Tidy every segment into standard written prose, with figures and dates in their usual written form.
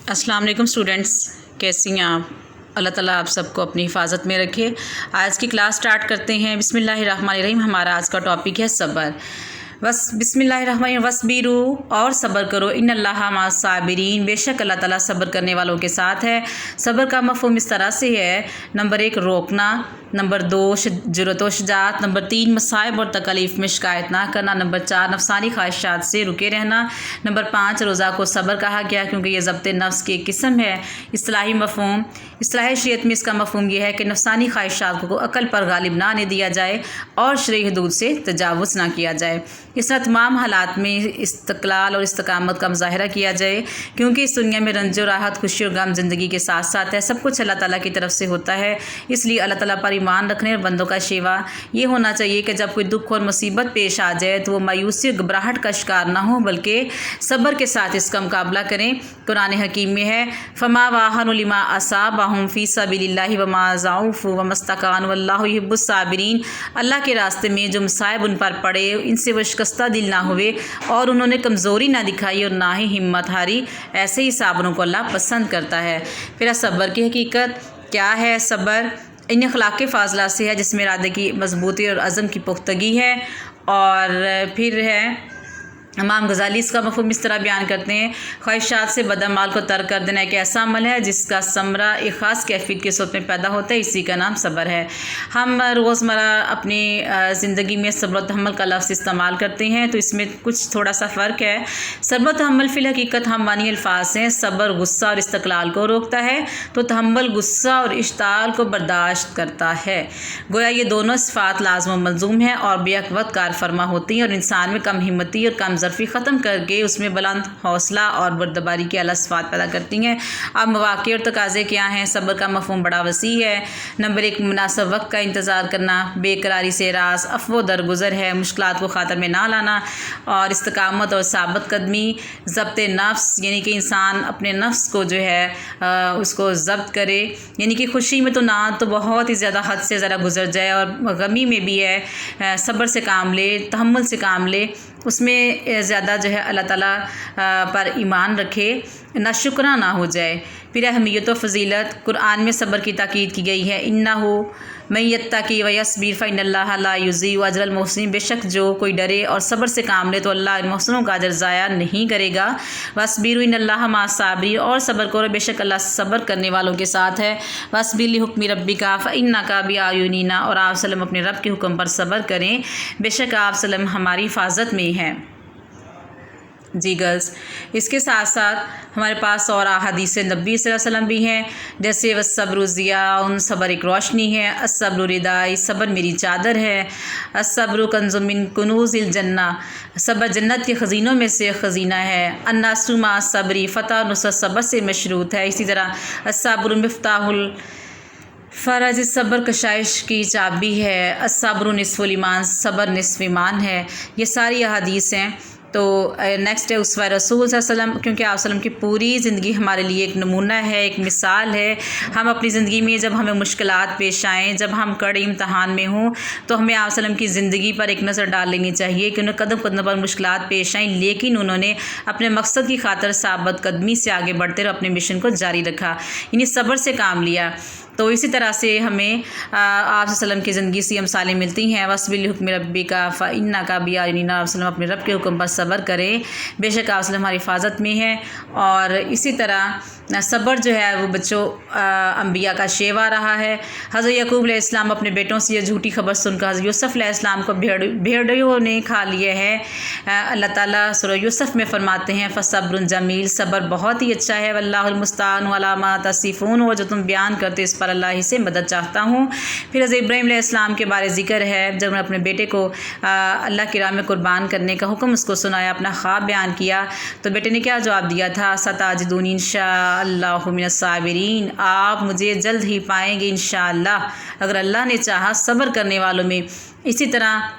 अस्सलाम वालेकुम स्टूडेंट्स, कैसी हैं आप। अल्लाह ताला आप सबको अपनी हिफाजत में रखे। आज की क्लास स्टार्ट करते हैं। बिस्मिल्लाहिर्रहमानिर्रहीम। हमारा आज का टॉपिक है सब्र। बस बिस्मिल्लाहिर्रहमानिर्रहीम। वस्बिरू, और सब्र करो। इन्नल्लाहा मास्साबिरीन, बेशक अल्लाह ताला सब्र करने वालों के साथ है। सब्र का मफ़हूम इस तरह से है, नंबर 1 रोकना, नंबर 2 जुरत व शुजाअत, नंबर 3 मसाइब और तकलीफ़ में शिकायत ना करना, नंबर 4 नफसानी ख्वाहिशात से रुके रहना, नंबर 5 रोज़ा को सब्र कहा गया क्योंकि ये ज़ब्त नफ्स की एक किस्म है। इस्तिलाही मफ़हूम, इस्तिलाही शरीयत में इसका मफ़हूम यह है कि नफसानी ख्वाहिशात को अक़ल पर गालिब ना आने दिया जाए और शरई हदूद से तजावुज़ ना किया जाए। इस तरह तमाम हालात में इस्तक़लाल और इस्तकामत का मुज़ाहरा किया जाए, क्योंकि इस दुनिया में रंज और राहत, खुशी और गम ज़िंदगी के साथ साथ है। सब कुछ अल्लाह ताला की तरफ से होता है, इसलिए अल्लाह ताला पर ईमान रखने और बंदों का शेवा ये होना चाहिए कि जब कोई दुख और मुसीबत पेश आ जाए तो वो मायूसी और घबराहट का शिकार ना हो, बल्कि सब्र के साथ इसका मुकाबला करें। कुरान हकीम में है, फ़मा वाहनु लिमा असाबहुम फ़ी सबिलिल्लाहि वमा ज़अफ़ू वमस्तकानु वल्लाहु युहिब्बुस साबिरीन। अल्लाह के रास्ते में जो मसाइब उन पर पड़े, इनसे वो शिकस्ता दिल ना हुए और उन्होंने कमज़ोरी ना दिखाई और ना ही हिम्मत हारी, ऐसे ही साबरों को अल्लाह पसंद करता है। फिर सब्र की हकीकत क्या है। सब्र इन अखलाक़ फ़ाज़िला से है जिसमें इरादे की मजबूती और अज़म की पुख्तगी है। और फिर है, इमाम गज़ाली इसका मफ़हूम इस तरह बयान करते हैं, ख्वाहिशात से बदअमाल को तर्क कर देना एक ऐसा अमल है जिसका समरा एक ख़ास कैफियत की सूरत में पैदा होता है, इसी का नाम सब्र है। हम रोज़मर्रा अपनी ज़िंदगी में सब्र व तहम्मुल का लफ्ज़ इस्तेमाल करते हैं, तो इसमें कुछ थोड़ा सा फ़र्क है। सब्र व तहम्मुल फ़िल हकीकत हम मानी अल्फाज हैं। सब्र गुस्सा और इस्तक़लाल को रोकता है, तो तहम्मुल गुस्सा और इश्ताल को बर्दाश्त करता है। गोया ये दोनों सिफ़ात लाज़िम व मलज़ूम हैं और बेवक्त वक्त कार फरमा होती हैं और इंसान में कम हिम्मती और कम ज़र्फ़ी ख़त्म करके उसमें बुलंद हौसला और बर्दबारी की आला सिफ़ात पैदा करती हैं। अब मवाक़े और तकाज़े क्या हैं। सब्र का मफ़हूम बड़ा वसी है। नंबर 1 मुनासिब वक्त का इंतज़ार करना, बेकरारी से रास, अफ़्व दरगुज़र है, मुश्किलात को ख़ातर में ना लाना, और इस्तकामत और साबित कदमी, ज़ब्त नफ्स, यानी कि इंसान अपने नफ्स को जो है उसको ज़ब्त करे, यानी कि खुशी में तो ना तो बहुत ही ज़्यादा हद से ज़रा गुजर जाए और गमी में भी है सब्र से काम ले, तहम्मुल से काम ले, उसमें ज़्यादा जो है अल्लाह ताला पर ईमान रखे, नाशुक्रा ना हो जाए। फिर अहमियत व फ़ज़ीलत, कुरान में सब्र की ताकीद की गई है। इन्नहु मन यत्तक़ी व यस्बिर फ़इन्नल्लाहा ला युज़ीउ अजरल मुहसिनीन, बेशक जो कोई डरे और सब्र से काम ले तो अल्लाह मुहसिनों का अजर ज़ाया नहीं करेगा। वस्बिरु इन्नल्लाहा मास्साबिरीन, और सब्र करो, बेशक अल्लाह सब्र करने वालों के साथ है। वस्बिर लिहुक्मि रब्बिका फ़इन्नका बिअयुनिना, और आप सल्लम अपने रब के हुक्म पर सब्र करें, बेशक आप सल्लम हमारी हिफाजत में हैं। जी गर्ल्स, इसके साथ साथ हमारे पास और अहादीस नबी सल्लल्लाहु अलैहि वसल्लम भी हैं, जैसे वस्सब्रु ज़ियाउन, सब्र एक रोशनी है, अस्सब्रु रिदाई, सब्र मेरी चादर है, अस्सब्रु कंज़ुम मिन कुनूज़िल जन्ना, सब्र जन्नत के ख़ज़ीनों में से ख़ज़ीना है। अन्नासु मा सब्री फ़तह नुसरत सब्र से मशरूत है। इसी तरह अस्सब्रु मिफ़्ताहुल फ़रज, सब्र कशाइश की चाबी है। अस्सब्रु निस्फ़ुल ईमान, सब्र निस्फ़ ईमान है। ये सारी अहादीस हैं। तो नेक्स्ट है उसवा रसूल सल्लल्लाहु अलैहि वसल्लम, क्योंकि आप सल्लम की पूरी ज़िंदगी हमारे लिए एक नमूना है, एक मिसाल है। हम अपनी ज़िंदगी में जब हमें मुश्किलात पेश आएँ, जब हम कड़े इम्तहान में हों, तो हमें आप सल्लम की ज़िंदगी पर एक नज़र डाल लेनी चाहिए कि उन्हें कदम कदम पर मुश्किलात पेश आईं, लेकिन उन्होंने अपने मकसद की खातिर साबित कदमी से आगे बढ़ते और अपने मिशन को जारी रखा, यानी सब्र से काम लिया। तो इसी तरह से हमें आप सल्लम की ज़िंदगी से मिसालें मिलती हैं। वस्बिर हुक्म रब्बिका फ़इन्नका बिअयुनिना, आप सल्लम अपने रब के हुक्म पर सब्र करें, बेशक आप सल्लम हमारी हिफाजत में है। और इसी तरह सब्र जो है वो बच्चों अम्बिया का शेवा रहा है। हज़रत याकूब अलैहिस्सलाम अपने बेटों से ये झूठी खबर सुनकर हज़रत यूसुफ़ अलैहिस्सलाम को भेड़ियों ने खा लिए है। अल्लाह ताला सूरह यूसुफ़ में फरमाते हैं, फ़सब्रुन जमील, सब्र बहुत ही अच्छा है। वल्लाहुल मुस्ताअनु अला मा तसिफ़ून, वो जो तुम बयान करते इस पर अल्लाह ही से मदद चाहता हूँ। फिर हज़रत इब्राहीम अलैहिस्सलाम के बारे ज़िक्र है, जब उन्होंने अपने बेटे को अल्लाह की राह में कुर्बान करने का हुक्म उसको सुनाया, अपना ख्वाब बयान किया, तो बेटे ने क्या जवाब दिया था, सताजिदूनी इंशाअल्लाहु मिनस साबिरीन, आप मुझे जल्द ही पाएंगे इंशाअल्लाह, अगर अल्लाह ने चाहा, सब्र करने वालों में। इसी तरह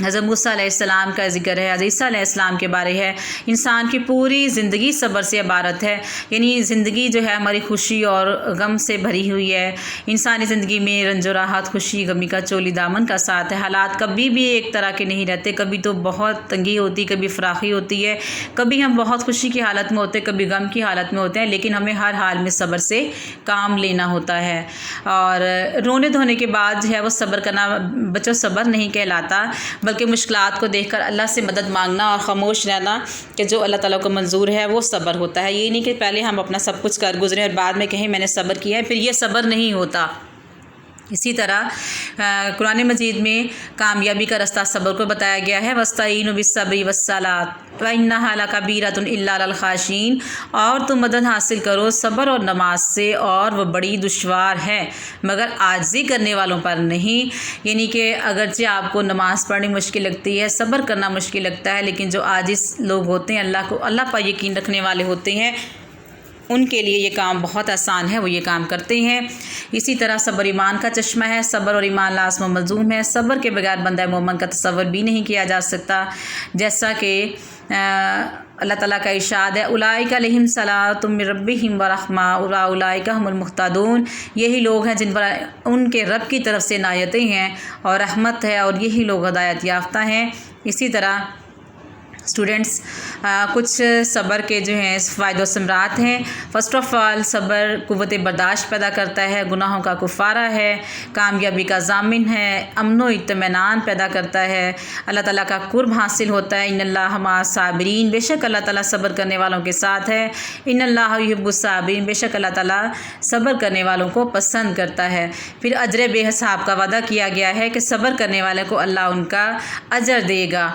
حضرت موسیٰ علیہ السلام کا ذکر ہے، حضرت عیسیٰ علیہ السلام کے بارے ہے۔ انسان کی پوری زندگی صبر سے عبارت ہے، یعنی زندگی جو ہے ہماری خوشی اور غم سے بھری ہوئی ہے۔ انسانی زندگی میں رنج و راحت، خوشی غمی کا چولی دامن کا ساتھ ہے۔ حالات کبھی بھی ایک طرح کے نہیں رہتے، کبھی تو بہت تنگی ہوتی، کبھی فراخی ہوتی ہے، کبھی ہم بہت خوشی کی حالت میں ہوتے، کبھی غم کی حالت میں ہوتے ہیں، لیکن ہمیں ہر حال میں صبر سے کام لینا ہوتا ہے۔ اور رونے دھونے کے بعد جو ہے وہ صبر کرنا بچوں صبر نہیں کہلاتا، بلکہ مشکلات کو دیکھ کر اللہ سے مدد مانگنا اور خاموش رہنا کہ جو اللہ تعالیٰ کو منظور ہے وہ صبر ہوتا ہے۔ یہ نہیں کہ پہلے ہم اپنا سب کچھ کر گزریں اور بعد میں کہیں میں نے صبر کیا ہے، پھر یہ صبر نہیں ہوتا۔ اسی طرح قرآن مجید میں کامیابی کا رستہ صبر کو بتایا گیا ہے، وَاسْتَعِینُوا بِالصَّبْرِ وَالصَّلَاةِ وَإِنَّهَا لَكَبِیرَةٌ إِلَّا عَلَى الْخَاشِعِینَ، اور تم مدد حاصل کرو صبر اور نماز سے، اور وہ بڑی دشوار ہے مگر عاجزی کرنے والوں پر نہیں۔ یعنی کہ اگرچہ آپ کو نماز پڑھنی مشکل لگتی ہے، صبر کرنا مشکل لگتا ہے، لیکن جو عاجز لوگ ہوتے ہیں، اللہ پر یقین رکھنے والے ہوتے ہیں، ان کے لیے یہ کام بہت آسان ہے، وہ یہ کام کرتے ہیں۔ اسی طرح صبر ایمان کا چشمہ ہے، صبر اور ایمان لازم و ملزوم ہے۔ صبر کے بغیر بندہ مومن کا تصور بھی نہیں کیا جا سکتا، جیسا کہ اللہ تعالیٰ کا ارشاد ہے، اولئک علیہم صلاۃ من ربہم ورحمہ واولئک ھم المہتدون، یہی لوگ ہیں جن پر ان کے رب کی طرف سے عنایتیں ہیں اور رحمت ہے، اور یہی لوگ ہدایت یافتہ ہیں۔ اسی طرح اسٹوڈنٹس کچھ صبر کے جو ہیں فوائد و ثمرات ہیں۔ فرسٹ آف آل، صبر قوت برداشت پیدا کرتا ہے، گناہوں کا کفارہ ہے، کامیابی کا ضامن ہے، امن و اطمینان پیدا کرتا ہے، اللہ تعالیٰ کا قرب حاصل ہوتا ہے۔ ان اللہ مع الصابرین، بے شک اللہ تعالیٰ صبر کرنے والوں کے ساتھ ہے۔ ان اللہ یحب الصابرین، بے شک اللہ تعالیٰ صبر کرنے والوں کو پسند کرتا ہے۔ پھر اجر بے حساب کا وعدہ کیا گیا ہے کہ صبر کرنے والے کو اللہ ان کا اجر دے گا۔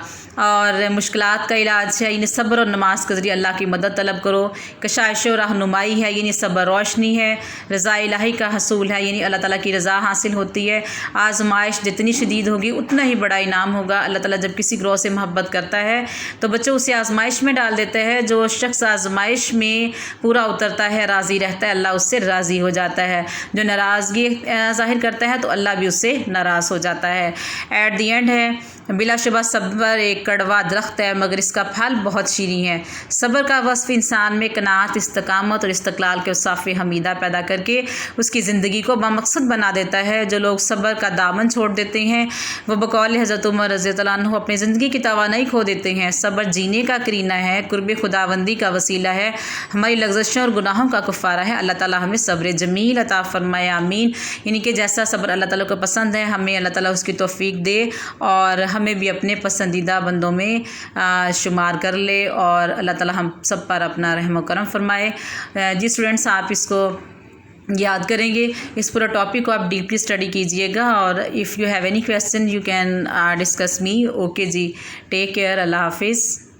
اور مشکلات کا علاج ہے، یعنی صبر اور نماز کے ذریعے اللہ کی مدد طلب کرو۔ کشائش و رہنمائی ہے، یعنی صبر روشنی ہے۔ رضا الہی کا حصول ہے، یعنی اللہ تعالیٰ کی رضا حاصل ہوتی ہے۔ آزمائش جتنی شدید ہوگی اتنا ہی بڑا انعام ہوگا۔ اللہ تعالیٰ جب کسی گروہ سے محبت کرتا ہے تو بچوں اسے آزمائش میں ڈال دیتا ہے۔ جو شخص آزمائش میں پورا اترتا ہے، راضی رہتا ہے، اللہ اس سے راضی ہو جاتا ہے۔ جو ناراضگی ظاہر کرتا ہے تو اللہ بھی اس سے ناراض ہو جاتا ہے۔ ایٹ دی اینڈ ہے، بلا شبہ صبر ایک کڑوا درخت ہے مگر اس کا پھل بہت شیریں ہے۔ صبر کا وصف انسان میں قناعت، استقامت اور استقلال کے اوصاف حمیدہ پیدا کر کے اس کی زندگی کو بامقصد بنا دیتا ہے۔ جو لوگ صبر کا دامن چھوڑ دیتے ہیں وہ بقول حضرت عمر رضی اللہ عنہ اپنی زندگی کی توانائی کھو دیتے ہیں۔ صبر جینے کا کرینہ ہے، قرب خداوندی کا وسیلہ ہے، ہماری لغزشوں اور گناہوں کا کفارہ ہے۔ اللہ تعالیٰ ہمیں صبر جمیل عطا فرمائے، آمین۔ یعنی کہ جیسا صبر اللہ تعالیٰ کو پسند ہے، ہمیں اللہ تعالیٰ اس کی توفیق دے اور ہمیں بھی اپنے پسندیدہ بندوں میں شمار کر لے، اور اللہ تعالیٰ ہم سب پر اپنا رحم و کرم فرمائے۔ جی اسٹوڈنٹس، آپ اس کو یاد کریں گے، اس پورا ٹاپک کو آپ ڈیپلی اسٹڈی کیجئے گا، اور if you have any question you can discuss me. Okay جی، ٹیک کیئر، اللہ حافظ۔